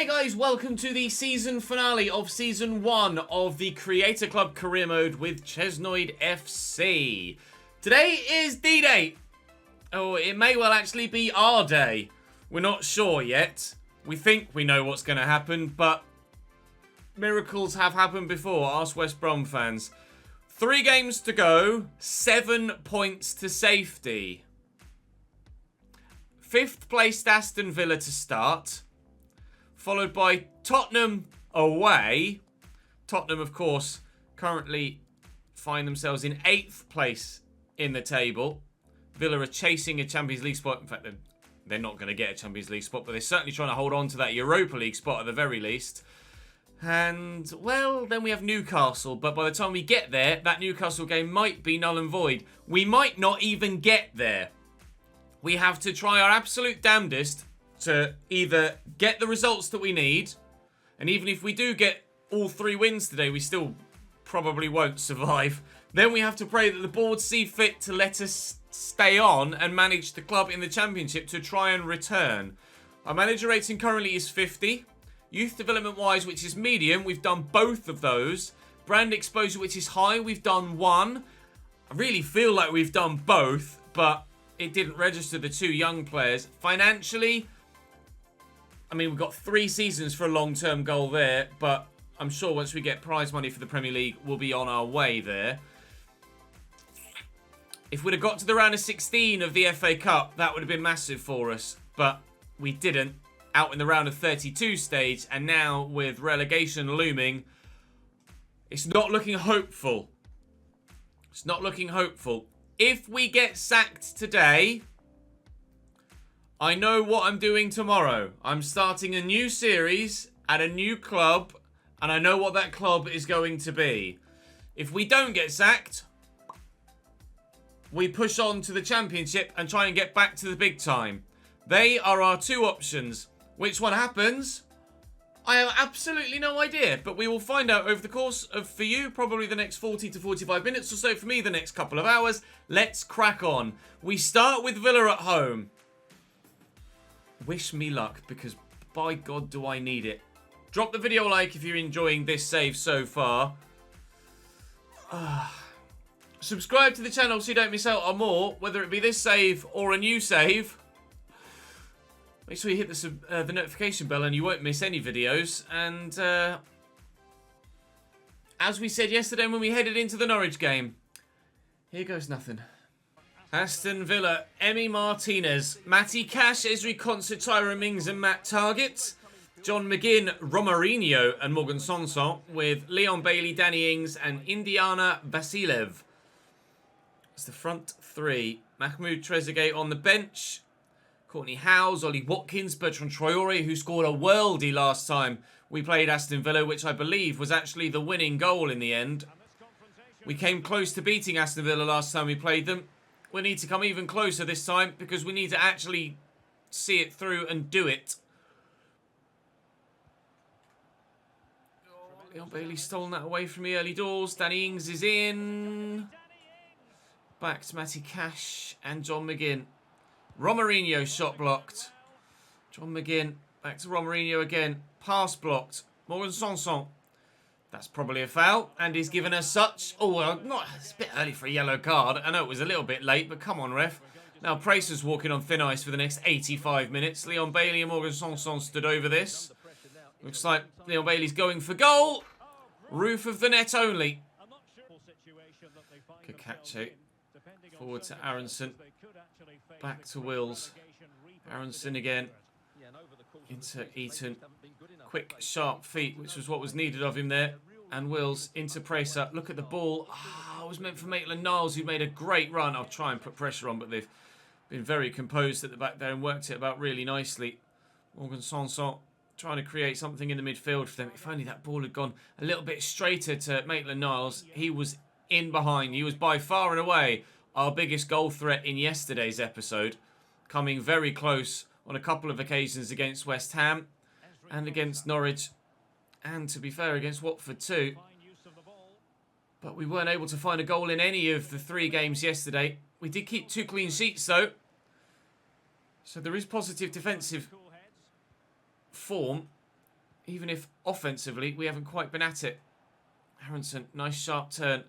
Hey guys, welcome to the season finale of Season 1 of the Creator Club Career Mode with Chesnoid FC. Today is D-Day. Oh, it may well actually be our day. We're not sure yet. We think we know what's going to happen, but miracles have happened before. Ask West Brom fans. 3 games to go, 7 points to safety. 5th placed Aston Villa to start, followed by Tottenham away. Tottenham, of course, currently find themselves in 8th place in the table. Villa are chasing a Champions League spot. In fact, they're not going to get a Champions League spot, but they're certainly trying to hold on to that Europa League spot at the very least. And, well, then we have Newcastle. But by the time we get there, that Newcastle game might be null and void. We might not even get there. We have to try our absolute damnedest to either get the results that we need, and even if we do get all 3 wins today, we still probably won't survive. Then we have to pray that the board see fit to let us stay on and manage the club in the Championship to try and return. Our manager rating currently is 50. Youth development wise, which is medium, we've done both of those. Brand exposure, which is high, we've done 1. I really feel like we've done both, but it didn't register the 2 young players. Financially, I mean, we've got 3 seasons for a long-term goal there, but I'm sure once we get prize money for the Premier League, we'll be on our way there. If we'd have got to the round of 16 of the FA Cup, that would have been massive for us, but we didn't. Out in the round of 32 stage, and now with relegation looming, it's not looking hopeful. It's not looking hopeful. If we get sacked today, I know what I'm doing tomorrow. I'm starting a new series at a new club, and I know what that club is going to be. If we don't get sacked, we push on to the Championship and try and get back to the big time. They are our 2 options. Which one happens? I have absolutely no idea, but we will find out over the course of, for you, probably the next 40 to 45 minutes or so. For me, the next couple of hours. Let's crack on. We start with Villa at home. Wish me luck, because by God do I need it. Drop the video a like if you're enjoying this save so far. Subscribe to the channel so you don't miss out on more, whether it be this save or a new save. Make sure you hit the notification bell and you won't miss any videos. And as we said yesterday when we headed into the Norwich game, here goes nothing. Aston Villa, Emi Martinez, Matty Cash, Esri Concert, Tyra Mings and Matt Targett. John McGinn, Romarinho and Morgan Sanson, with Leon Bailey, Danny Ings and Indiana Vasilev. It's the front 3. Mahmoud Trezeguet on the bench. Courtney Howes, Ollie Watkins, Bertrand Traore, who scored a worldie last time we played Aston Villa, which I believe was actually the winning goal in the end. We came close to beating Aston Villa last time we played them. We need to come even closer this time because we need to actually see it through and do it. Leon Bailey stolen that away from me early doors. Danny Ings is in. Back to Matty Cash and John McGinn. Romarinho shot blocked. John McGinn back to Romarinho again. Pass blocked. Morgan Sanson. That's probably a foul. And he's given us such... Oh, well, it's a bit early for a yellow card. I know it was a little bit late, but come on, ref. Now, Pracer's walking on thin ice for the next 85 minutes. Leon Bailey and Morgan Sanson stood over this. Looks like Leon Bailey's going for goal. Roof of the net only. Kakache. Forward to Aronson. Back to Wills. Aronson again. Into Eaton. Quick, sharp feet, which was what was needed of him there. And Wills into Pracer. Look at the ball. It was meant for Maitland-Niles, who made a great run. I'll try and put pressure on, but they've been very composed at the back there and worked it about really nicely. Morgan Sanson trying to create something in the midfield for them. If only that ball had gone a little bit straighter to Maitland-Niles. He was in behind. He was by far and away our biggest goal threat in yesterday's episode, coming very close on a couple of occasions against West Ham and against Norwich, and to be fair, against Watford too. But we weren't able to find a goal in any of the 3 games yesterday. We did keep 2 clean sheets though, so there is positive defensive form. even if offensively we haven't quite been at it. Aronson, nice sharp turn.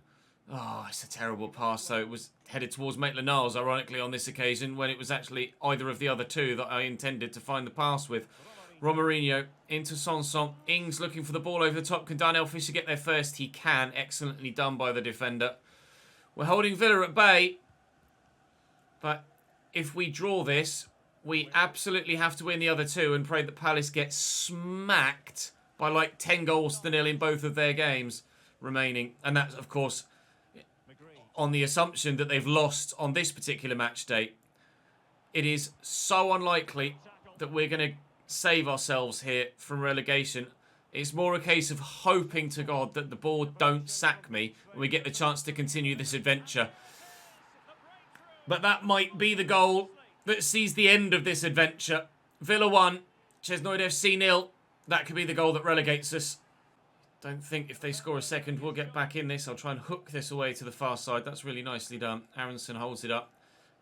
Oh, it's a terrible pass, though. It was headed towards Maitland-Niles, ironically, on this occasion, when it was actually either of the other two that I intended to find the pass with. Romarinho into Sanson. Ings looking for the ball over the top. Can Darnell Fisher get there first? He can. Excellently done by the defender. We're holding Villa at bay. But if we draw this, we absolutely have to win the other two and pray that Palace gets smacked by like 10 goals to nil in both of their games remaining. And that's, of course, on the assumption that they've lost on this particular match date. It is so unlikely that we're going to save ourselves here from relegation. It's more a case of hoping to God that the board don't sack me when we get the chance to continue this adventure. But that might be the goal that sees the end of this adventure. Villa 1, Chesnoid FC 0. That could be the goal that relegates us. Don't think if they score a second we'll get back in this. I'll try and hook this away to the far side. That's really nicely done. Aronson holds it up.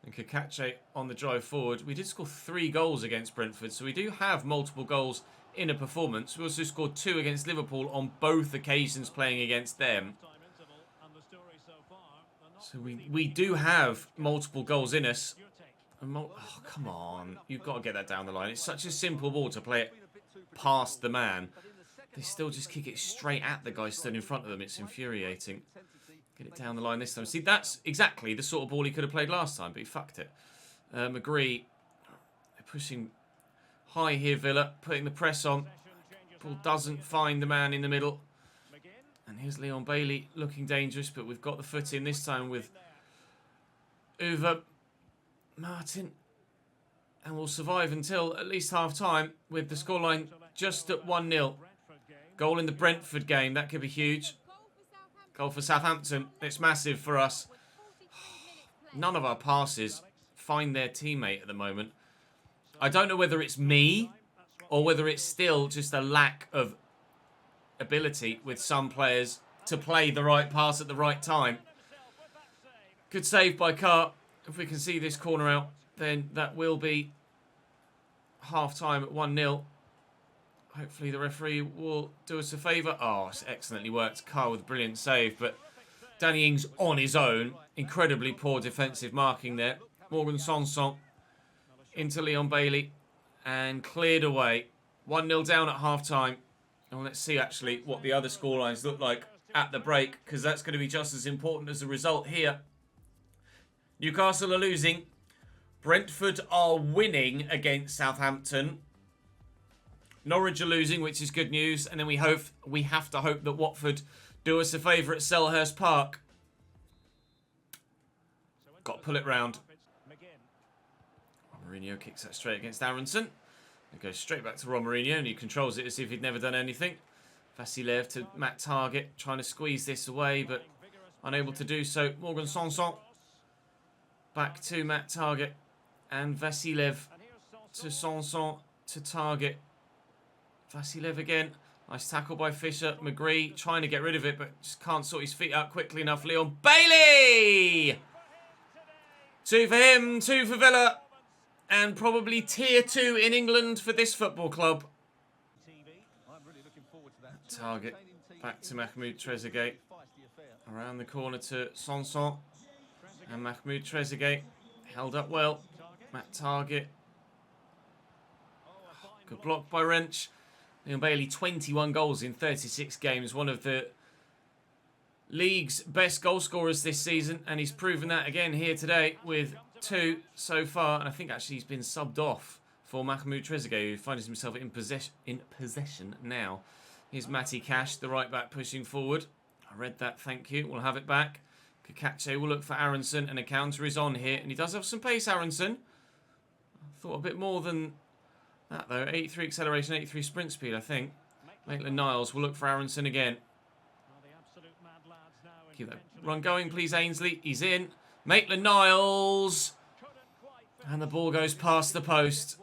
And Kakache on the drive forward. We did score 3 goals against Brentford, so we do have multiple goals in a performance. We also scored 2 against Liverpool on both occasions playing against them. So we do have multiple goals in us. Oh, come on. You've got to get that down the line. It's such a simple ball to play it past the man. They still just kick it straight at the guy stood in front of them. It's infuriating. Get it down the line this time. See, that's exactly the sort of ball he could have played last time, but he fucked it. McGree, they're pushing high here, Villa, putting the press on. Ball doesn't find the man in the middle. And here's Leon Bailey looking dangerous, but we've got the foot in this time with Uwe Martin. And we'll survive until at least half-time with the scoreline just at 1-0. Goal in the Brentford game. That could be huge. Goal for Southampton. It's massive for us. None of our passes find their teammate at the moment. I don't know whether it's me or whether it's still just a lack of ability with some players to play the right pass at the right time. Good save by Carr. If we can see this corner out, then that will be half-time at 1-0. Hopefully the referee will do us a favour. Oh, it's excellently worked. Carr with a brilliant save, but Danny Ings on his own. Incredibly poor defensive marking there. Morgan Sanson into Leon Bailey and cleared away. 1-0 down at half-time. And let's see actually what the other scorelines look like at the break, because that's going to be just as important as the result here. Newcastle are losing. Brentford are winning against Southampton. Norwich are losing, which is good news. And then we have to hope that Watford do us a favour at Selhurst Park. Got to pull it round. Mourinho kicks that straight against Aronson. It goes straight back to Romarinho, and he controls it as if he'd never done anything. Vasilev to Matt Target, trying to squeeze this away, but unable to do so. Morgan Sanson back to Matt Target, and Vasilev to Sanson to Target. Vasilev again. Nice tackle by Fisher. McGree trying to get rid of it, but just can't sort his feet out quickly enough. Leon Bailey! 2 for him, 2 for Villa. And probably tier 2 in England for this football club. Target back to Mahmoud Trezeguet. Around the corner to Sanson. And Mahmoud Trezeguet held up well. Matt Target. Good block by Wrench. Leon Bailey, 21 goals in 36 games. One of the league's best goal scorers this season. And he's proven that again here today with 2 so far. And I think actually he's been subbed off for Mahmoud Trezeguet, who finds himself in possession now. Here's Matty Cash, the right back, pushing forward. I read that, thank you. We'll have it back. Kakache will look for Aronson, and a counter is on here. And he does have some pace, Aronson. I thought a bit more than that, though. 83 acceleration, 83 sprint speed, I think. Maitland-Niles will look for Aronson again. Keep that run going, please, Ainsley. He's in. Maitland-Niles. And the ball goes past the post.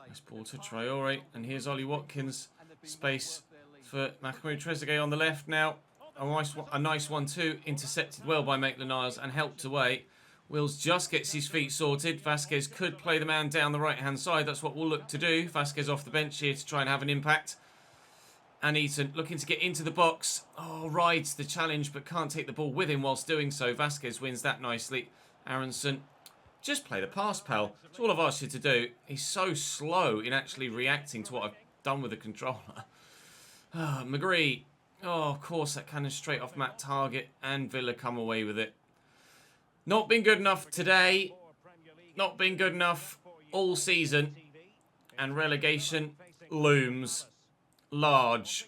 Nice ball to Traore. And here's Ollie Watkins. Space for Mahmoud Trezeguet on the left now. A nice one too. Intercepted well by Maitland-Niles and helped away. Wills just gets his feet sorted. Vasquez could play the man down the right-hand side. That's what we'll look to do. Vasquez off the bench here to try and have an impact. And Eaton looking to get into the box. Oh, rides the challenge, but can't take the ball with him whilst doing so. Vasquez wins that nicely. Aronson, just play the pass, pal. That's all I've asked you to do. He's so slow in actually reacting to what I've done with the controller. McGree. Oh, of course, that cannon straight off Matt target. And Villa come away with it. Not been good enough today. Not been good enough all season. And relegation looms large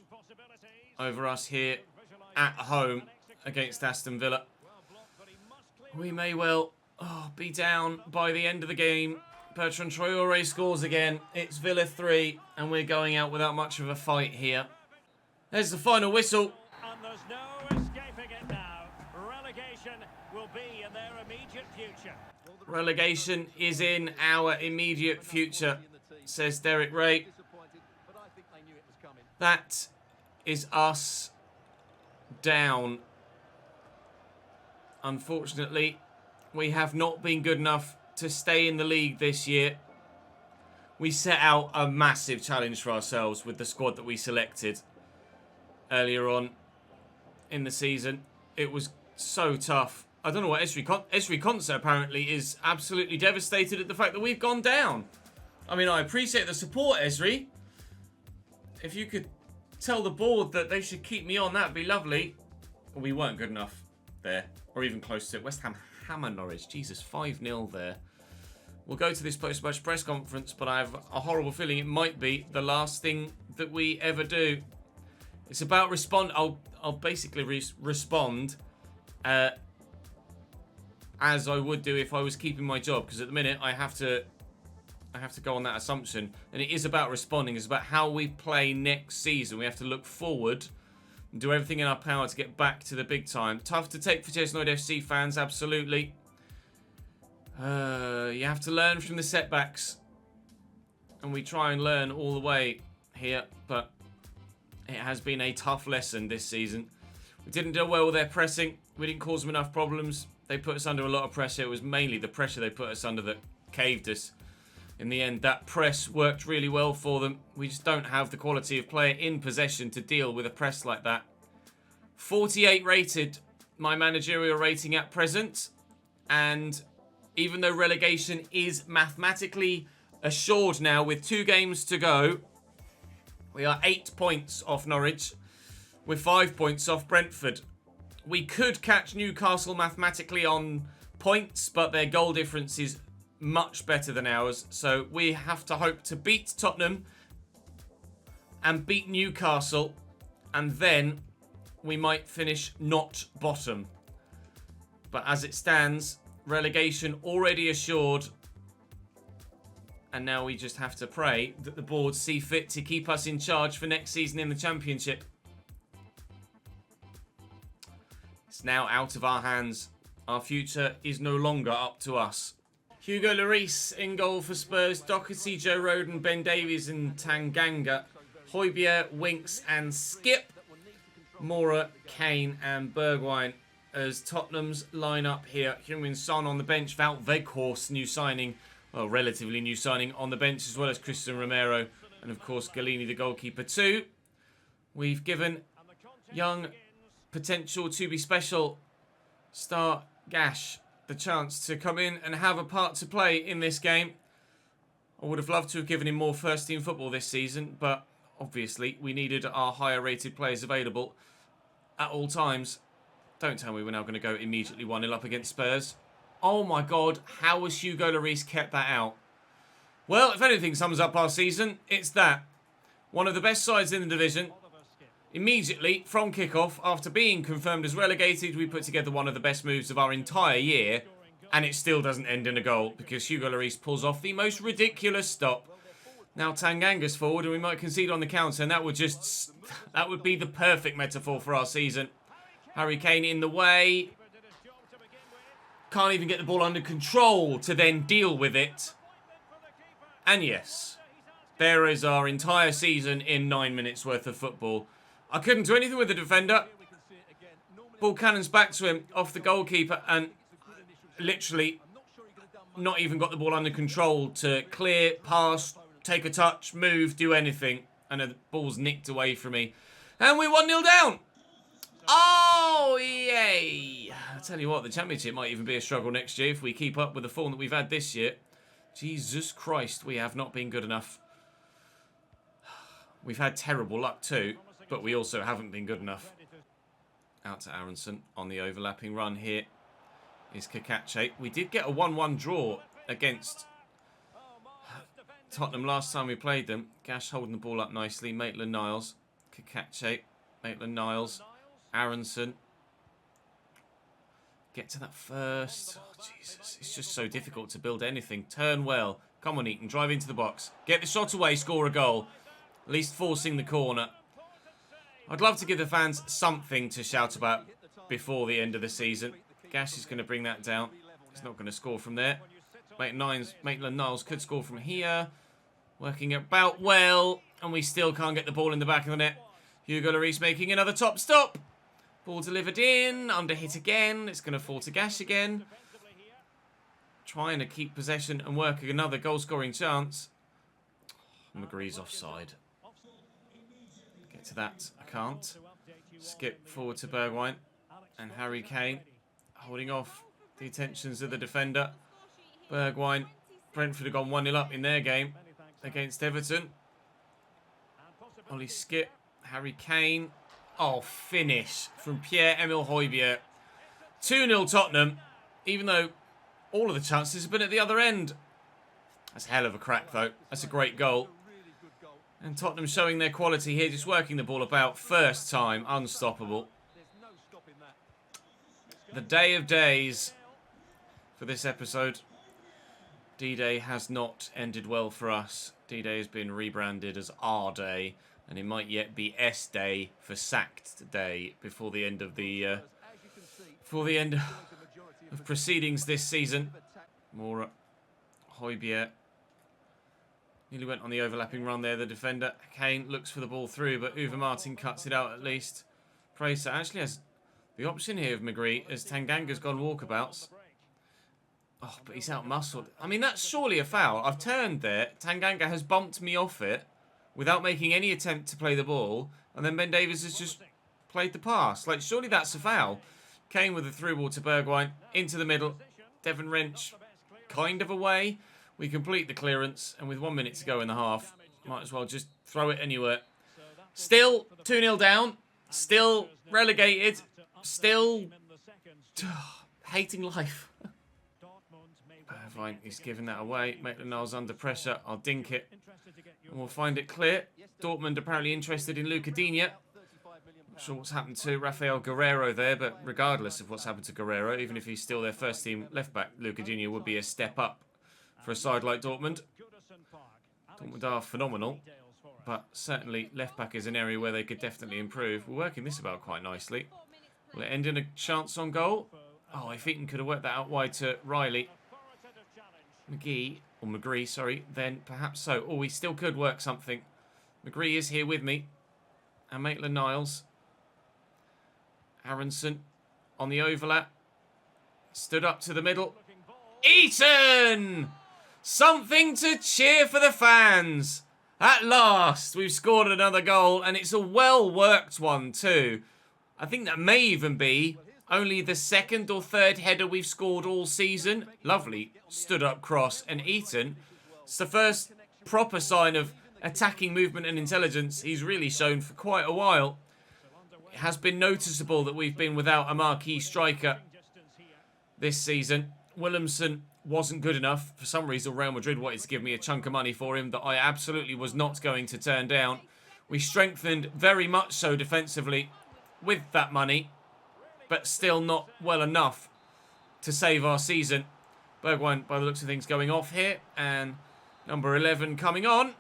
over us here at home against Aston Villa. We may well be down by the end of the game. Bertrand Traore scores again. It's Villa 3, and we're going out without much of a fight here. There's the final whistle. And there's no escaping it now. Relegation will be in their immediate future. Relegation is in our immediate future, says Derek Ray. That is us down. Unfortunately, we have not been good enough to stay in the league this year. We set out a massive challenge for ourselves with the squad that we selected earlier on in the season. It was so tough. I don't know what Esri Konsa apparently is absolutely devastated at the fact that we've gone down. I mean, I appreciate the support, Esri. If you could tell the board that they should keep me on, that'd be lovely. We weren't good enough there, or even close to it. West Ham hammer Norwich. Jesus, 5-0 there. We'll go to this post-match press conference, but I have a horrible feeling it might be the last thing that we ever do. It's about respond. I'll basically respond as I would do if I was keeping my job, because at the minute I have to go on that assumption. And it is about responding. It's about how we play next season. We have to look forward and do everything in our power to get back to the big time. Tough to take for Chesnoid FC fans, absolutely. You have to learn from the setbacks. And we try and learn all the way here. But it has been a tough lesson this season. We didn't do well with their pressing. We didn't cause them enough problems. They put us under a lot of pressure. It was mainly the pressure they put us under that caved us. In the end, that press worked really well for them. We just don't have the quality of player in possession to deal with a press like that. 48 rated, my managerial rating at present. And even though relegation is mathematically assured now with 2 games to go, we are 8 points off Norwich. We're 5 points off Brentford. We could catch Newcastle mathematically on points, but their goal difference is much better than ours. So we have to hope to beat Tottenham and beat Newcastle, and then we might finish not bottom. But as it stands, relegation already assured, and now we just have to pray that the board see fit to keep us in charge for next season in the Championship. It's now out of our hands. Our future is no longer up to us. Hugo Lloris in goal for Spurs. Doherty, Joe Rodon, Ben Davies and Tanganga. Højbjerg, Winks and Skip. Mora, Kane and Bergwijn as Tottenham's line-up here. Heung-min Son on the bench. Wout Weghorst, new signing. Well, relatively new signing on the bench, as well as Christian Romero. And of course, Galini, the goalkeeper too. We've given young potential to be special star Gash the chance to come in and have a part to play in this game. I would have loved to have given him more first team football this season, but obviously we needed our higher rated players available at all times. Don't tell me we're now going to go immediately 1-0 up against Spurs. Oh my god, how has Hugo Lloris kept that out? Well, if anything sums up our season, it's that. One of the best sides in the division. Immediately, from kickoff, after being confirmed as relegated, we put together one of the best moves of our entire year, and it still doesn't end in a goal, because Hugo Lloris pulls off the most ridiculous stop. Now Tanganga's forward, and we might concede on the counter, and that would be the perfect metaphor for our season. Harry Kane in the way. Can't even get the ball under control to then deal with it. And yes, there is our entire season in 9 minutes worth of football. I couldn't do anything with the defender. Ball cannons back to him off the goalkeeper, and literally not even got the ball under control to clear, pass, take a touch, move, do anything. And the ball's nicked away from me. And we're 1-0 down. Oh, yay. I tell you what, the Championship might even be a struggle next year if we keep up with the form that we've had this year. Jesus Christ, we have not been good enough. We've had terrible luck too, but we also haven't been good enough. Out to Aronson on the overlapping run here is Kakache. We did get a 1-1 draw against Tottenham last time we played them. Gash holding the ball up nicely. Maitland-Niles. Kakache. Maitland-Niles. Aronson. Get to that first. Oh, Jesus. It's just so difficult to build anything. Turn well. Come on, Eaton. Drive into the box. Get the shot away. Score a goal. At least forcing the corner. I'd love to give the fans something to shout about before the end of the season. Gash is going to bring that down. He's not going to score from there. Maitland-Niles could score from here. Working about well. And we still can't get the ball in the back of the net. Hugo Lloris making another top stop. Ball delivered in. Under hit again. It's going to fall to Gash again. Trying to keep possession and work another goal-scoring chance. McGree's offside. Get to that. I can't. Skip forward to Bergwijn. And Harry Kane holding off the attentions of the defender. Bergwijn. Brentford have gone 1-0 up in their game against Everton. Ollie Skip. Harry Kane. Oh, finish from Pierre-Emile Højbjerg. 2-0 Tottenham, even though all of the chances have been at the other end. That's a hell of a crack, though. That's a great goal. And Tottenham showing their quality here, just working the ball about. First time, unstoppable. The day of days for this episode. D-Day has not ended well for us. D-Day has been rebranded as R-Day. And it might yet be S-Day for Sacked Day before the end of the of proceedings this season. More Højbjerg. Nearly went on the overlapping run there, the defender. Kane looks for the ball through, but Uwe Martin cuts it out at least. Fraser actually has the option here of McGree as Tanganga's gone walkabouts. Oh, but he's out-muscled. I mean, that's surely a foul. I've turned there. Tanganga has bumped me off it without making any attempt to play the ball. And then Ben Davies has just played the pass. Like, surely that's a foul. Kane with a through ball to Bergwijn. Into the middle. Devon Wrench kind of away. We complete the clearance. And with 1 minute to go in the half, might as well just throw it anywhere. Still 2-0 down. Still relegated. Still hating life. Fine, he's giving that away. Maitland-Niles under pressure. I'll dink it. And we'll find it clear. Dortmund apparently interested in Luca Digne. Not sure what's happened to Rafael Guerreiro there, but regardless of what's happened to Guerreiro, even if he's still their first team left back, Luca Digne would be a step up for a side like Dortmund. Dortmund are phenomenal, but certainly left back is an area where they could definitely improve. We're working this about quite nicely. Will it end in a chance on goal? Oh, if Eaton could have worked that out wide to Riley. McGree, sorry, then perhaps so. Oh, we still could work something. McGree is here with me. And Maitland-Niles. Aronson on the overlap. Stood up to the middle. Eaton! Something to cheer for the fans. At last, we've scored another goal, and it's a well-worked one too. I think that may even be only the second or third header we've scored all season. Lovely stood-up cross. And Eaton, it's the first proper sign of attacking movement and intelligence he's really shown for quite a while. It has been noticeable that we've been without a marquee striker this season. Williamson wasn't good enough. For some reason, Real Madrid wanted to give me a chunk of money for him that I absolutely was not going to turn down. We strengthened very much so defensively with that money, but still not well enough to save our season. Bergwijn, by the looks of things, going off here. And number 11 coming on.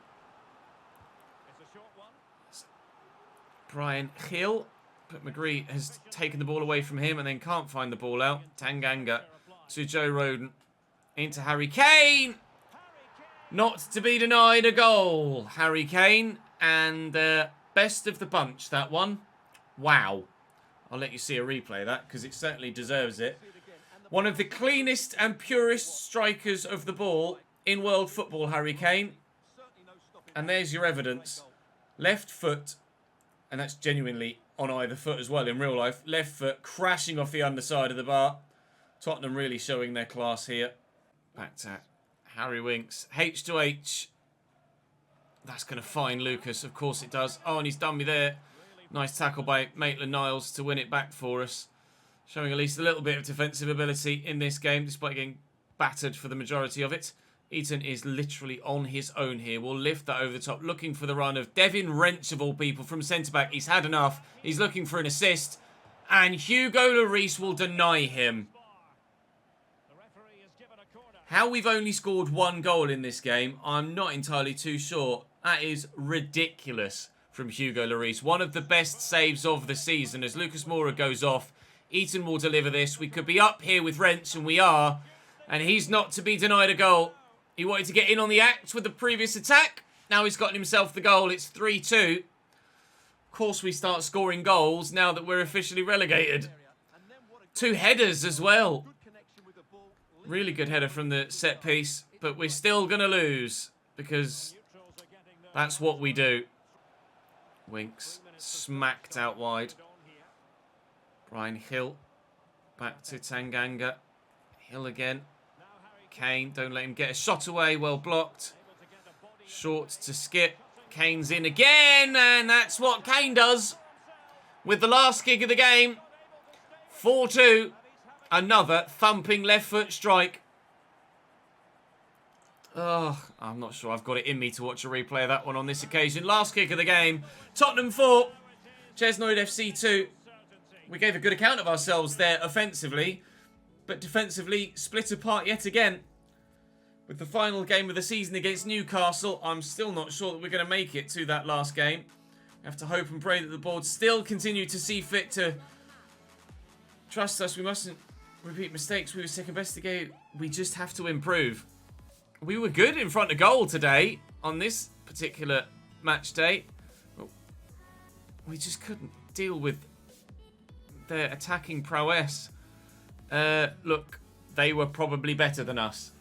Brian Hill. But McGree has taken the ball away from him and then can't find the ball out. Tanganga to Joe Rodon. Into Harry Kane. Not to be denied a goal. Harry Kane. And best of the bunch, that one. Wow. I'll let you see a replay of that because it certainly deserves it. One of the cleanest and purest strikers of the ball in world football, Harry Kane. And there's your evidence Left foot, and that's genuinely on either foot as well in real life. Left foot crashing off the underside of the bar. Tottenham really showing their class here. Back to Harry Winks. H to H. That's going to find Lucas. Of course it does. Oh, and he's done me there. Nice tackle by Maitland-Niles to win it back for us. Showing at least a little bit of defensive ability in this game, despite getting battered for the majority of it. Eaton is literally on his own here. We'll lift that over the top, looking for the run of Devin Wrench, of all people, from centre-back. He's had enough. He's looking for an assist. And Hugo Lloris will deny him. How we've only scored 1 goal in this game, I'm not entirely too sure. That is ridiculous from Hugo Lloris. One of the best saves of the season. As Lucas Moura goes off, Eaton will deliver this. We could be up here with Wrench, and we are. And he's not to be denied a goal. He wanted to get in on the act with the previous attack. Now he's gotten himself the goal. It's 3-2. Of course we start scoring goals now that we're officially relegated. 2 headers as well. Really good header from the set piece. But we're still going to lose because that's what we do. Winks smacked out wide. Brian Hill back to Tanganga. Hill again. Kane, don't let him get a shot away. Well blocked. Short to Skip. Kane's in again, and that's what Kane does with the last kick of the game. 4-2. Another thumping left foot strike. Oh, I'm not sure I've got it in me to watch a replay of that one on this occasion. Last kick of the game. Tottenham 4. Chesnoid FC 2. We gave a good account of ourselves there offensively, but defensively split apart yet again. With the final game of the season against Newcastle, I'm still not sure that we're going to make it to that last game. We have to hope and pray that the board still continue to see fit to trust us. We mustn't repeat mistakes. We were second best today. We just have to improve. We were good in front of goal today on this particular match day. But we just couldn't deal with their attacking prowess. Look, they were probably better than us.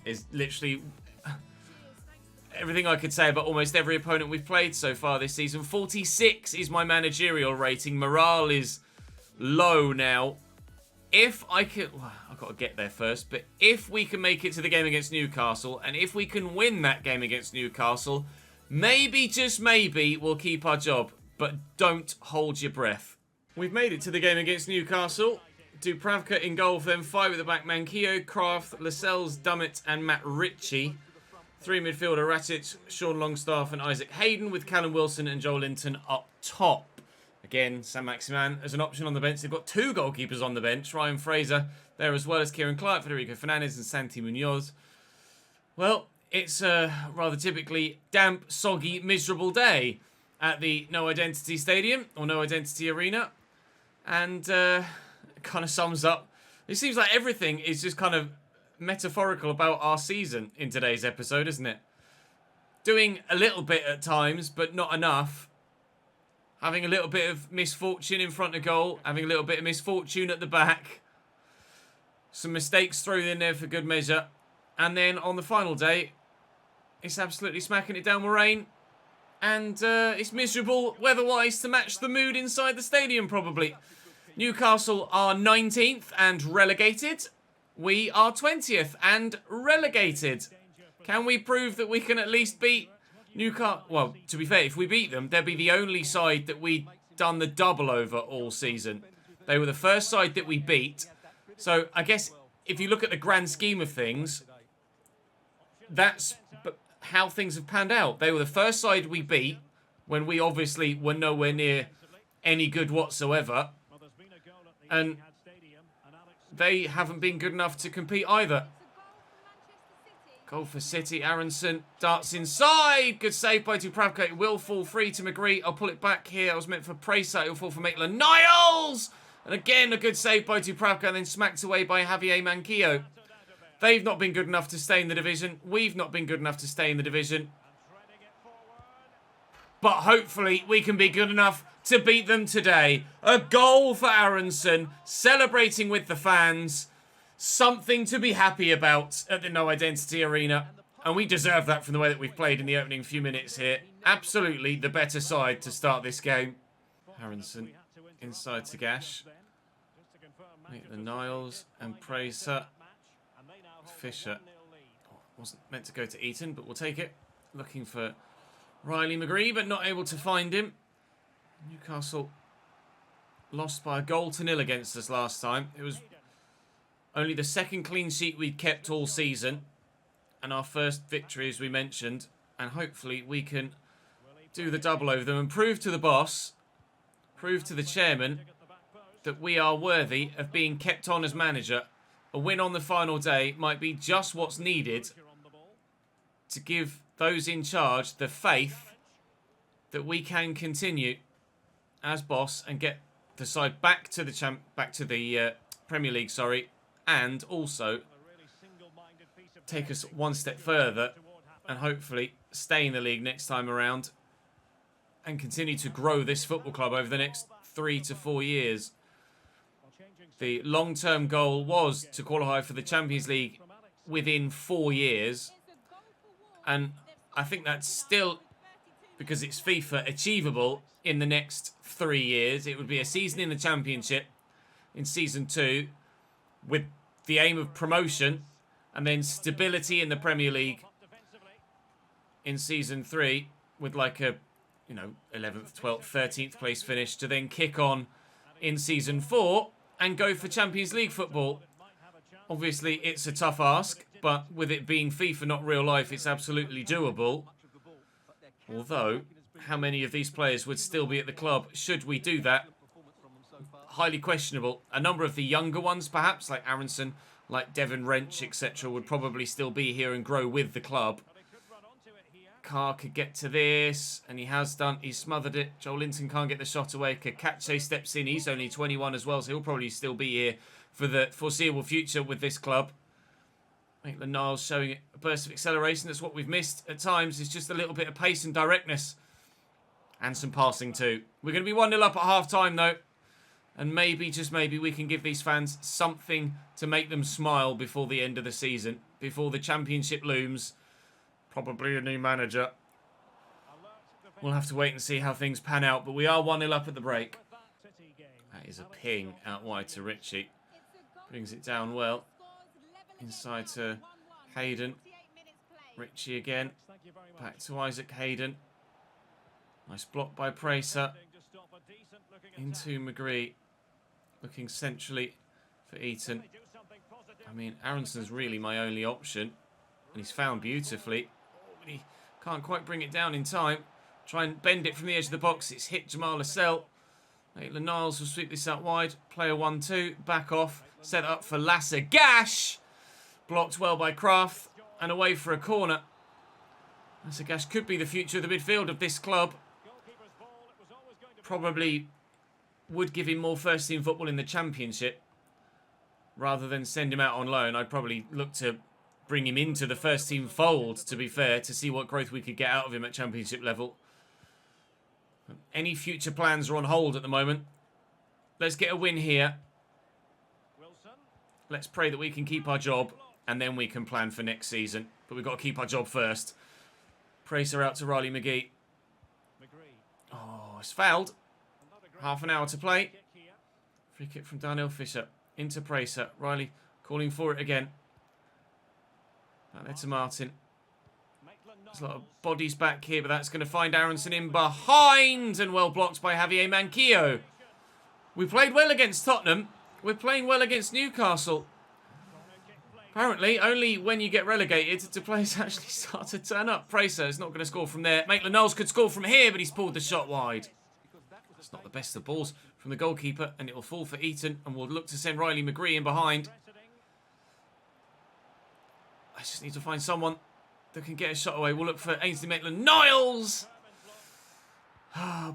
Is literally everything I could say about almost every opponent we've played so far this season. 46 is my managerial rating. Morale is low now. If I can... Well, I've got to get there first. But if we can make it to the game against Newcastle, and if we can win that game against Newcastle, maybe, just maybe, we'll keep our job. But don't hold your breath. We've made it to the game against Newcastle. Dubravka in goal for them. 5 at the back. Manquillo, Kraft, Lascelles, Dummett and Matt Ritchie. 3 midfielder, Ratic, Sean Longstaff and Isaac Hayden, with Callum Wilson and Joel Linton up top. Again, Sam Maximan as an option on the bench. They've got 2 goalkeepers on the bench. Ryan Fraser there as well as Kieran Clark, Federico Fernandez and Santi Munoz. Well, it's a rather typically damp, soggy, miserable day at the No Identity Stadium, or No Identity Arena. And kind of sums up. It seems like everything is just kind of metaphorical about our season in today's episode, isn't it? Doing a little bit at times, but not enough. Having a little bit of misfortune in front of goal. Having a little bit of misfortune at the back. Some mistakes thrown in there for good measure. And then on the final day, it's absolutely smacking it down with rain. And it's miserable weather-wise to match the mood inside the stadium, probably. Newcastle are 19th and relegated. We are 20th and relegated. Can we prove that we can at least beat Newcastle? Well, to be fair, if we beat them, they'll be the only side that we've done the double over all season. They were the first side that we beat. So I guess if you look at the grand scheme of things, that's how things have panned out. They were the first side we beat when we obviously were nowhere near any good whatsoever. And they haven't been good enough to compete either. Goal for City. Aronson darts inside. Good save by Dubravka. It will fall free to McGree. I'll pull it back here. I was meant for Presa. It'll fall for Maitland-Niles. And again, a good save by Dubravka and then smacked away by Javier Manquillo. They've not been good enough to stay in the division. We've not been good enough to stay in the division. But hopefully we can be good enough to beat them today. A goal for Aronson, celebrating with the fans. Something to be happy about at the No Identity Arena. And we deserve that from the way that we've played in the opening few minutes here. absolutely the better side to start this game. Harrison inside to Gash. The Niles and Praser. Fisher. Oh, wasn't meant to go to Eaton, but we'll take it. Looking for Riley McGree, but not able to find him. Newcastle lost by a goal to nil against us last time. It was only the second clean sheet we'd kept all season. And our first victory, as we mentioned. And hopefully we can do the double over them and prove to the boss, prove to the chairman, that we are worthy of being kept on as manager. A win on the final day might be just what's needed to give those in charge the faith that we can continue as boss and get the side back to the Premier League, and also take us one step further and hopefully stay in the league next time around and continue to grow this football club over the next 3 to 4 years. The long-term goal was to qualify for the Champions League within 4 years. And I think that's still, because it's FIFA, achievable in the next 3 years. It would be a season in the Championship in Season 2 with the aim of promotion and then stability in the Premier League in Season 3 with like a, 11th, 12th, 13th place finish to then kick on in Season 4 and go for Champions League football. Obviously, it's a tough ask, but with it being FIFA, not real life, it's absolutely doable. Although, how many of these players would still be at the club should we do that? Highly questionable. A number of the younger ones, perhaps, like Aronson, like Devon Wrench, etc., would probably still be here and grow with the club. Carr could get to this, and he has done. He's smothered it. Joel Linton can't get the shot away. Kakache steps in. He's only 21 as well, so he'll probably still be here for the foreseeable future with this club. Maitland-Niles showing a burst of acceleration. That's what we've missed at times. It's just a little bit of pace and directness. And some passing too. We're going to be 1-0 up at half-time though. And maybe, just maybe, we can give these fans something to make them smile before the end of the season. Before the Championship looms. Probably a new manager. We'll have to wait and see how things pan out. But we are 1-0 up at the break. That is a ping out wide to Ritchie. Brings it down well. Inside to Hayden. Ritchie again. Back to Isaac Hayden. Nice block by Praser. Into McGree. Looking centrally for Eaton. I mean, Aronson's really my only option. And he's found beautifully. But he can't quite bring it down in time. Try and bend it from the edge of the box. It's hit Jamal Lascelles. Maitland-Niles will sweep this out wide. Player 1-2. Back off. Set up for Lasser. Gash! Blocked well by Kraft. And away for a corner. Lasser Gash could be the future of the midfield of this club. Probably would give him more first team football in the Championship. Rather than send him out on loan. I'd probably look to bring him into the first team fold, to be fair, to see what growth we could get out of him at Championship level. Any future plans are on hold at the moment. Let's get a win here. Let's pray that we can keep our job, and then we can plan for next season. But we've got to keep our job first. Praser out to Riley McGee. Oh, it's fouled. Half an hour to play. Free kick from Darnell Fisher. Into Praser. Riley calling for it again. Back there to Martin. There's a lot of bodies back here, but that's going to find Aronson in behind. And well blocked by Javier Manquillo. We played well against Tottenham. We're playing well against Newcastle. Apparently, only when you get relegated do players actually start to turn up. Praser is not going to score from there. Maitland-Niles could score from here, but he's pulled the shot wide. It's not the best of balls from the goalkeeper, and it will fall for Eaton, and we'll look to send Riley McGree in behind. I just need to find someone that can get a shot away. We'll look for Ainsley Maitland-Niles.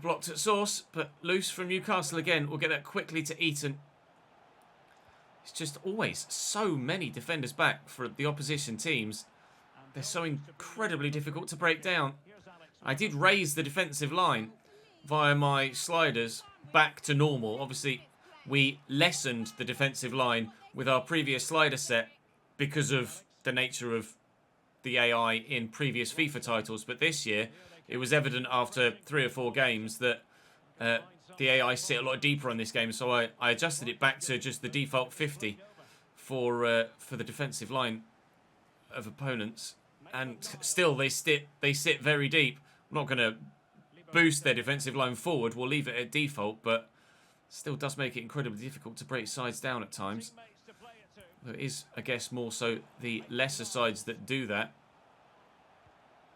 Blocked at source, but loose from Newcastle again. We'll get that quickly to Eaton. It's just always so many defenders back for the opposition teams. They're so incredibly difficult to break down. I did raise the defensive line via my sliders back to normal. Obviously, we lessened the defensive line with our previous slider set because of the nature of the AI in previous FIFA titles. But this year, It was evident after 3 or 4 games that the AI sit a lot deeper on this game, so I adjusted it back to just the default 50 for the defensive line of opponents, and still they sit very deep. I'm not going to boost their defensive line forward. We'll leave it at default, but still does make it incredibly difficult to break sides down at times. There is, I guess, more so the lesser sides that do that.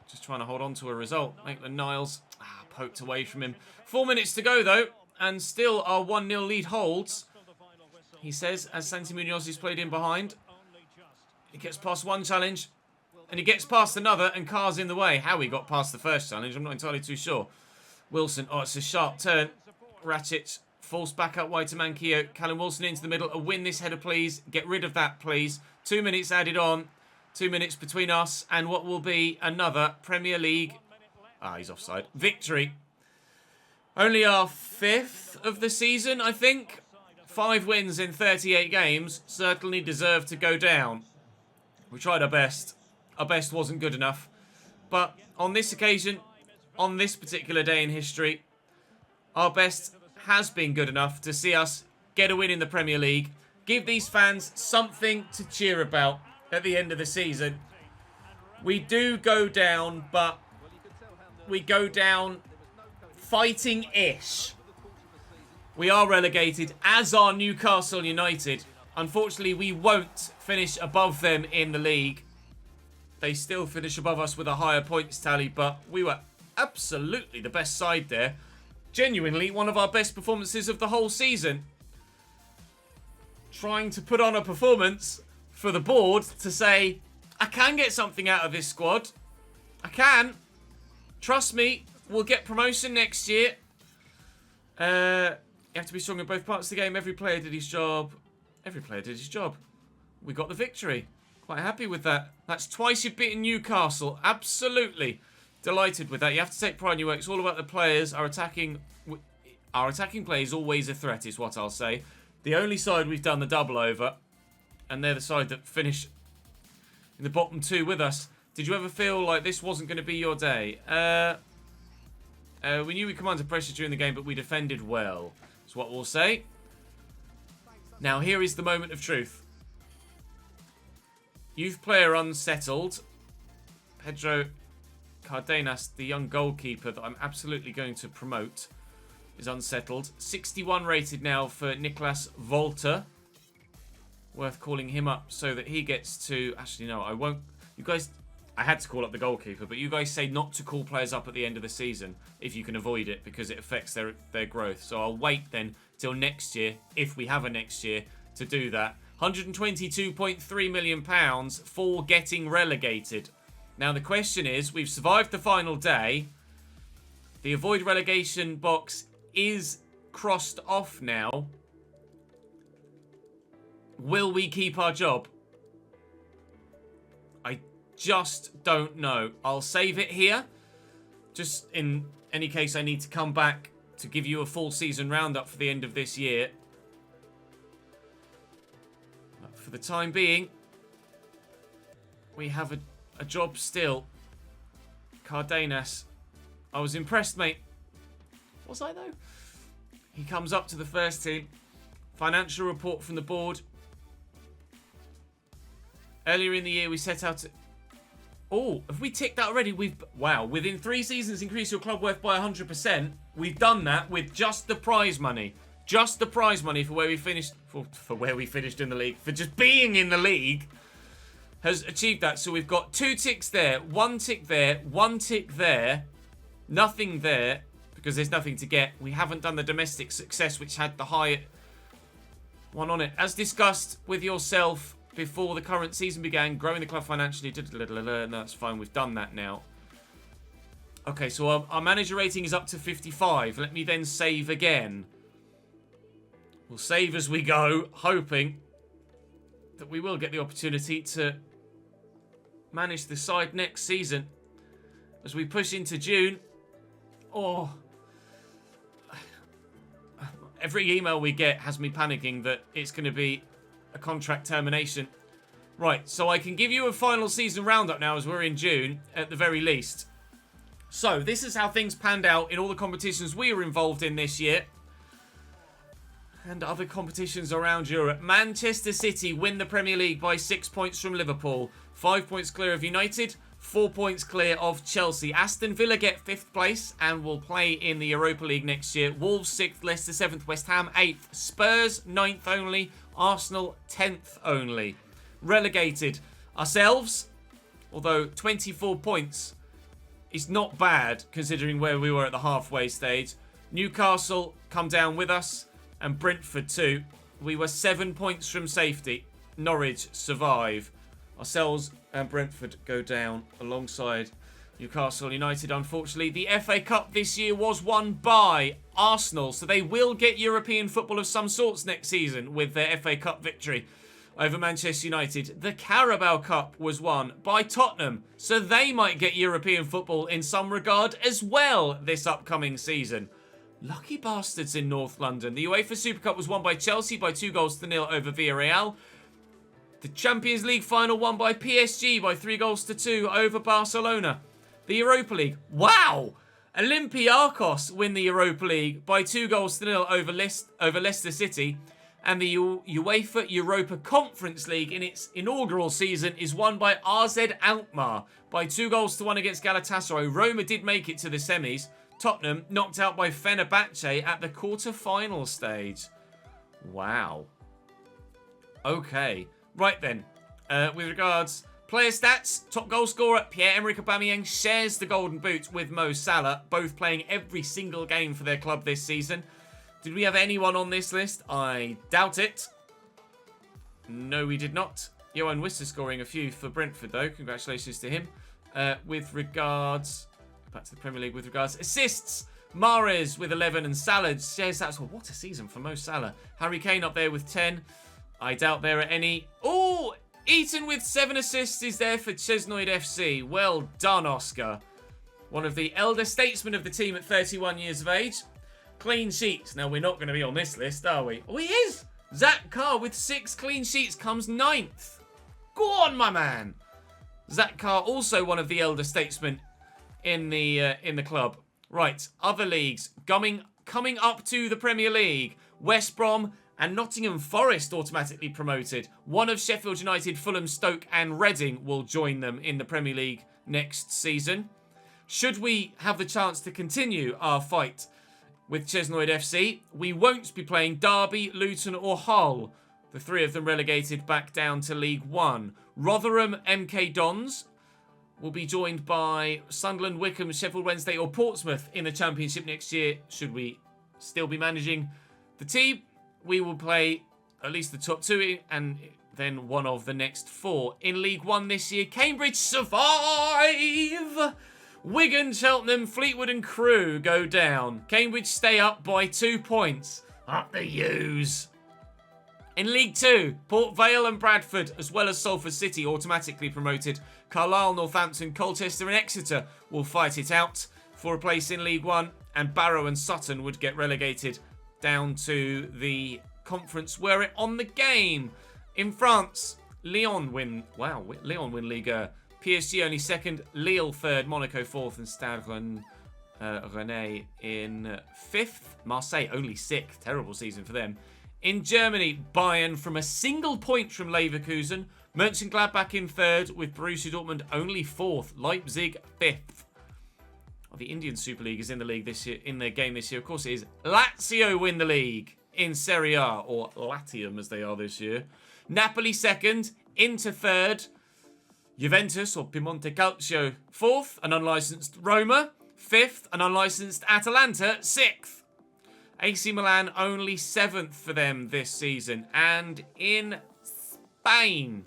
Just trying to hold on to a result. Maitland-Niles poked away from him. 4 minutes to go, though, and still our 1-0 lead holds. He says, as Santi Munoz is played in behind. He gets past one challenge, and he gets past another, and Carr's in the way. How he got past the first challenge, I'm not entirely too sure. Wilson, it's a sharp turn. Ratchet forced back up wide to Manquillo. Callum Wilson into the middle. A win this header, please. Get rid of that, please. 2 minutes added on. 2 minutes between us and what will be another Premier League... he's offside. Victory. Only our 5th of the season, I think. 5 wins in 38 games. Certainly deserve to go down. We tried our best. Our best wasn't good enough. But on this occasion, on this particular day in history, our best has been good enough to see us get a win in the Premier League. Give these fans something to cheer about at the end of the season. We do go down, but we go down fighting-ish. We are relegated, as are Newcastle United. Unfortunately, we won't finish above them in the league. They still finish above us with a higher points tally, but we were absolutely the best side there. Genuinely, one of our best performances of the whole season. Trying to put on a performance for the board to say, I can get something out of this squad. I can. Trust me, we'll get promotion next year. You have to be strong in both parts of the game. Every player did his job. Every player did his job. We got the victory. Quite happy with that. That's twice you've beaten Newcastle. Absolutely delighted with that. You have to take pride in your work. It's all about the players. Our attacking play is always a threat, is what I'll say. The only side we've done the double over, and they're the side that finish in the bottom 2 with us. Did you ever feel like this wasn't going to be your day? We knew we commanded pressure during the game, but we defended well. That's what we'll say. Now, here is the moment of truth. Youth player unsettled. Pedro Cardenas, the young goalkeeper that I'm absolutely going to promote, is unsettled. 61 rated now for Nicolas Volta. Worth calling him up so that he gets to... Actually, no, I won't... You guys... I had to call up the goalkeeper, but you guys say not to call players up at the end of the season if you can avoid it, because it affects their growth. So I'll wait then till next year, if we have a next year, to do that. £122.3 million for getting relegated. Now the question is, we've survived the final day. The avoid relegation box is crossed off now. Will we keep our job? I just don't know. I'll save it here. Just in any case I need to come back to give you a full season roundup for the end of this year. But for the time being, we have a job still. Cardenas. I was impressed, mate. Was I, though? He comes up to the first team. Financial report from the board. Earlier in the year, we set out to... Oh, have we ticked that already? Wow, within 3 seasons, increase your club worth by 100%. We've done that with just the prize money. Just the prize money for where we finished... For where we finished in the league. For just being in the league. Has achieved that. So we've got 2 ticks there. 1 tick there. 1 tick there. Nothing there. Because there's nothing to get. We haven't done the domestic success, which had the high one on it. As discussed with yourself... before the current season began, growing the club financially. No, that's fine. We've done that now. Okay, so our manager rating is up to 55. Let me then save again. We'll save as we go, hoping that we will get the opportunity to manage the side next season. As we push into June. Oh. Every email we get has me panicking that it's going to be a contract termination. Right, so I can give you a final season roundup now as we're in June, at the very least. So, this is how things panned out in all the competitions we were involved in this year. And other competitions around Europe. Manchester City win the Premier League by 6 points from Liverpool. 5 points clear of United. 4 points clear of Chelsea. Aston Villa get 5th place and will play in the Europa League next year. Wolves 6th, Leicester 7th, West Ham 8th. Spurs 9th only. Arsenal 10th only. Relegated. Ourselves, although 24 points is not bad considering where we were at the halfway stage. Newcastle come down with us, and Brentford too. We were 7 points from safety. Norwich survive. Ourselves and Brentford go down alongside Newcastle United. Unfortunately, the FA Cup this year was won by Arsenal, so they will get European football of some sorts next season with their FA Cup victory over Manchester United. The Carabao Cup was won by Tottenham, so they might get European football in some regard as well this upcoming season. Lucky bastards in North London. The UEFA Super Cup was won by Chelsea by 2-0 over Villarreal. The Champions League final won by PSG by 3-2 over Barcelona. The Europa League, wow! Olympiacos win the Europa League by 2-0 over Leicester City. And the UEFA Europa Conference League in its inaugural season is won by AZ Alkmaar by 2-1 against Galatasaray. Roma did make it to the semis. Tottenham knocked out by Fenerbahce at the quarter-final stage. Wow. Okay. Right then. With regards player stats, top goal scorer Pierre-Emerick Aubameyang shares the golden boot with Mo Salah, both playing every single game for their club this season. Did we have anyone on this list? I doubt it. No, we did not. Johan Wisser scoring a few for Brentford, though. Congratulations to him. With regards... Back to the Premier League with regards assists. Mahrez with 11 and Salah shares that. Well, what a season for Mo Salah. Harry Kane up there with 10. I doubt there are any. Oh, Eaton with 7 assists is there for Chesnoid FC. Well done, Oscar. One of the elder statesmen of the team at 31 years of age. Clean sheets. Now, we're not going to be on this list, are we? Oh, he is. Zach Carr with 6 clean sheets comes 9th. Go on, my man. Zach Carr also one of the elder statesmen in the club. Right, other leagues coming up to the Premier League. West Brom and Nottingham Forest automatically promoted. One of Sheffield United, Fulham, Stoke and Reading will join them in the Premier League next season. Should we have the chance to continue our fight with Chesnoid FC, we won't be playing Derby, Luton or Hull. The 3 of them relegated back down to League One. Rotherham, MK Dons will be joined by Sunderland, Wycombe, Sheffield Wednesday or Portsmouth in the Championship next year. Should we still be managing the team, we will play at least the top 2 and then one of the next 4. In League One this year, Cambridge survive! Wigan, Cheltenham, Fleetwood and Crewe go down. Cambridge stay up by 2 points. Up the U's. In League 2, Port Vale and Bradford, as well as Salford City, automatically promoted. Carlisle, Northampton, Colchester and Exeter will fight it out for a place in League 1. And Barrow and Sutton would get relegated down to the conference where it on the game. In France, Lyon win. Wow, Lyon win Ligue 1. PSG only 2nd, Lille 3rd, Monaco 4th, and Stade Rennais in 5th. Marseille only 6th. Terrible season for them. In Germany, Bayern from a single point from Leverkusen. Mönchengladbach in 3rd, with Borussia Dortmund only 4th. Leipzig 5th. Oh, the Indian Super League is in the league this year. In the game this year, of course, it is. Lazio win the league in Serie A, or Latium as they are this year. Napoli 2nd, Inter 3rd. Juventus or Piemonte Calcio 4th, an unlicensed Roma 5th, an unlicensed Atalanta 6th. AC Milan only 7th for them this season. And in Spain,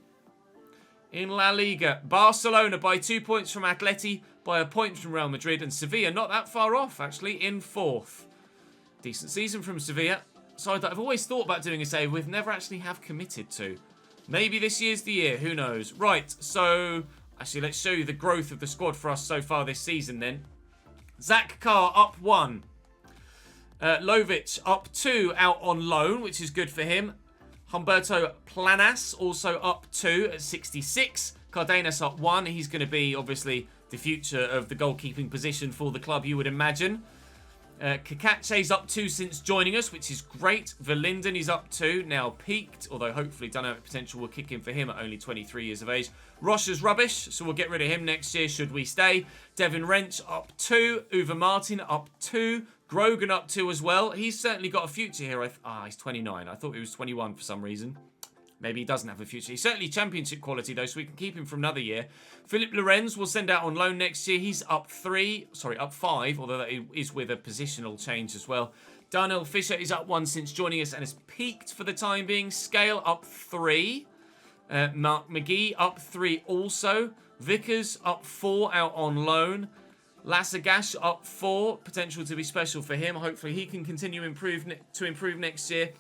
in La Liga, Barcelona by 2 points from Atleti, by a point from Real Madrid, and Sevilla not that far off actually in 4th. Decent season from Sevilla. Side that I've always thought about doing a save with, never actually have committed to. Maybe this year's the year, who knows. Right, so actually let's show you the growth of the squad for us so far this season then. Zach Carr up 1. Lovic up 2 out on loan, which is good for him. Humberto Planas also up 2 at 66. Cardenas up 1. He's going to be obviously the future of the goalkeeping position for the club, you would imagine. Kakache's up 2 since joining us, which is great. Verlinden is up 2, now peaked, although hopefully dynamic potential will kick in for him at only 23 years of age. Roche's rubbish, so we'll get rid of him next year should we stay. Devin Wrench up 2, Uwe Martin up 2, Grogan up 2 as well. He's certainly got a future here. He's 29. I thought he was 21 for some reason. Maybe he doesn't have a future. He's certainly championship quality, though, so we can keep him for another year. Philip Lorenz will send out on loan next year. He's up 5, although that is with a positional change as well. Darnell Fisher is up 1 since joining us and has peaked for the time being. Scale up 3. Mark McGee up 3 also. Vickers up 4 out on loan. Lasagash up 4. Potential to be special for him. Hopefully he can continue to improve next year.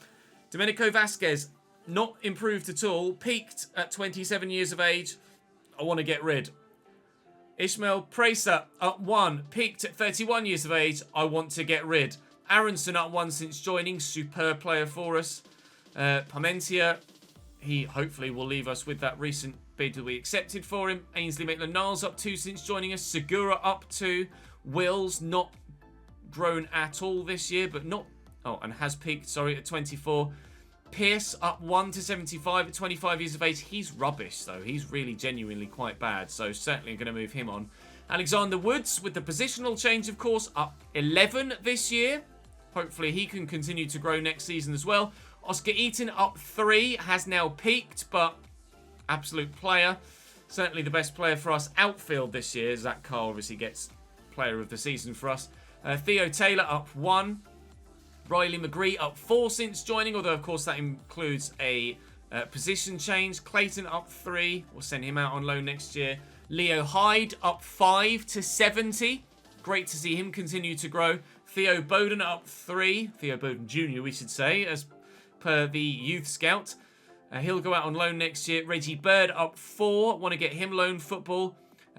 Domenico Vasquez not improved at all. Peaked at 27 years of age. I want to get rid. Ishmael Precer up 1. Peaked at 31 years of age. I want to get rid. Aronson up 1 since joining. Superb player for us. Parmentia, he hopefully will leave us with that recent bid that we accepted for him. Ainsley Maitland-Niles up 2 since joining us. Segura up 2. Wills not grown at all this year, but not... Oh, and has peaked, at 24. Pierce up 1 to 75 at 25 years of age. He's rubbish, though. He's really genuinely quite bad, so certainly going to move him on. Alexander Woods, with the positional change, of course, up 11 this year. Hopefully he can continue to grow next season as well. Oscar Eaton up 3, has now peaked, but absolute player. Certainly the best player for us outfield this year. Zach Carr obviously gets player of the season for us. Theo Taylor up 1. Riley McGree up 4 since joining, although of course that includes a position change. Clayton up 3. We'll send him out on loan next year. Leo Hyde up 5 to 70. Great to see him continue to grow. Theo Bowden up 3. Theo Bowden Jr. we should say, as per the youth scout. He'll go out on loan next year. Reggie Bird up 4. Want to get him loan football.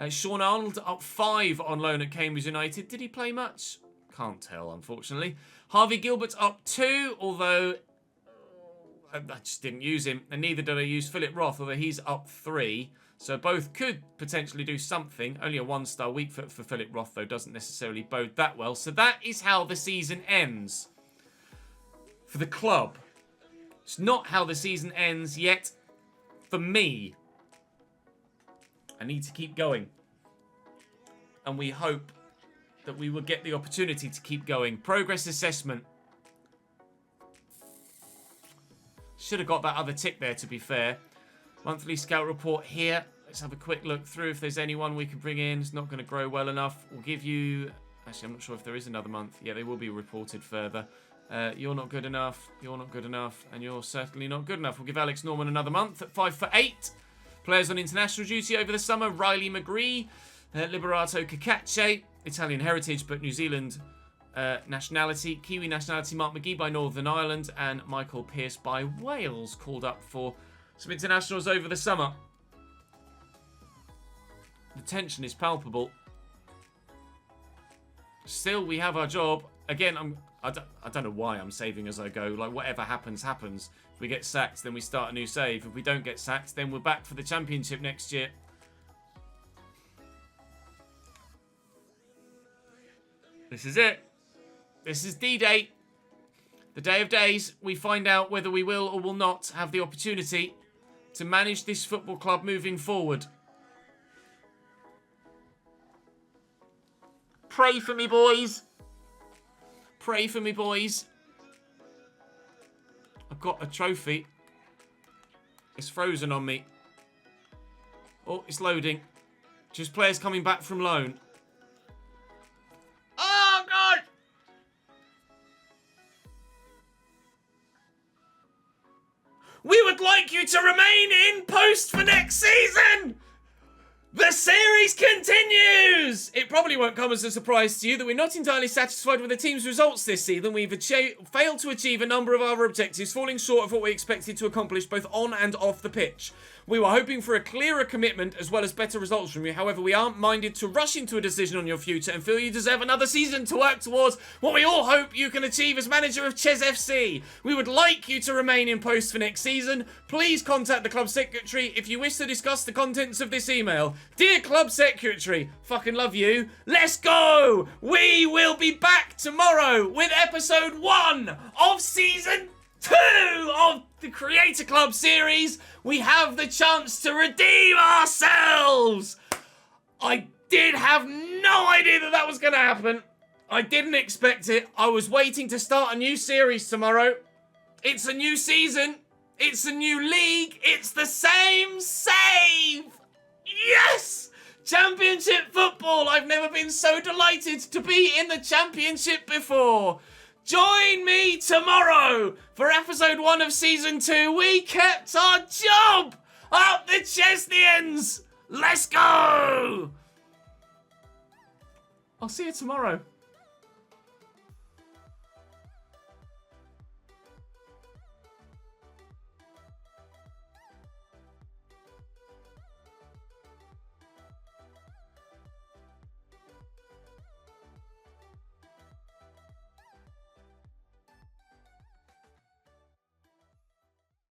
Sean Arnold up 5 on loan at Cambridge United. Did he play much? Can't tell, unfortunately. Harvey Gilbert up 2, although I just didn't use him. And neither did I use Philip Roth, although he's up 3. So both could potentially do something. Only a 1-star week for Philip Roth, though, doesn't necessarily bode that well. So that is how the season ends for the club. It's not how the season ends yet for me. I need to keep going. And we hope that we will get the opportunity to keep going. Progress assessment. Should have got that other tick there, to be fair. Monthly scout report here. Let's have a quick look through if there's anyone we can bring in. It's not going to grow well enough. We'll give you... Actually, I'm not sure if there is another month. Yeah, they will be reported further. You're not good enough. You're not good enough. And you're certainly not good enough. We'll give Alex Norman another month at 5 for 8. Players on international duty over the summer. Riley McGree. Liberato Kakache. Italian heritage, but New Zealand nationality. Kiwi nationality, Mark McGee by Northern Ireland. And Michael Pearce by Wales, called up for some internationals over the summer. The tension is palpable. Still, we have our job. Again, I don't know why I'm saving as I go. Like, whatever happens, happens. If we get sacked, then we start a new save. If we don't get sacked, then we're back for the championship next year. This is it. This is D-Day. The day of days. We find out whether we will or will not have the opportunity to manage this football club moving forward. Pray for me, boys. Pray for me, boys. I've got a trophy. It's frozen on me. Oh, it's loading. Just players coming back from loan. Oh, God! We would like you to remain in post for next season! The series continues! It probably won't come as a surprise to you that we're not entirely satisfied with the team's results this season. We've failed to achieve a number of our objectives, falling short of what we expected to accomplish both on and off the pitch. We were hoping for a clearer commitment as well as better results from you. However, we aren't minded to rush into a decision on your future and feel you deserve another season to work towards what we all hope you can achieve as manager of Ches FC. We would like you to remain in post for next season. Please contact the club secretary if you wish to discuss the contents of this email. Dear Club Secretary, fucking love you. Let's go! We will be back tomorrow with episode 1 of season 2 of the Creator Club series. We have the chance to redeem ourselves. I did have no idea that was going to happen. I didn't expect it. I was waiting to start a new series tomorrow. It's a new season. It's a new league. It's the same save. Yes! Championship football. I've never been so delighted to be in the championship before. Join me tomorrow for episode 1 of season 2. We kept our job. Up the Chesnians. Let's go. I'll see you tomorrow.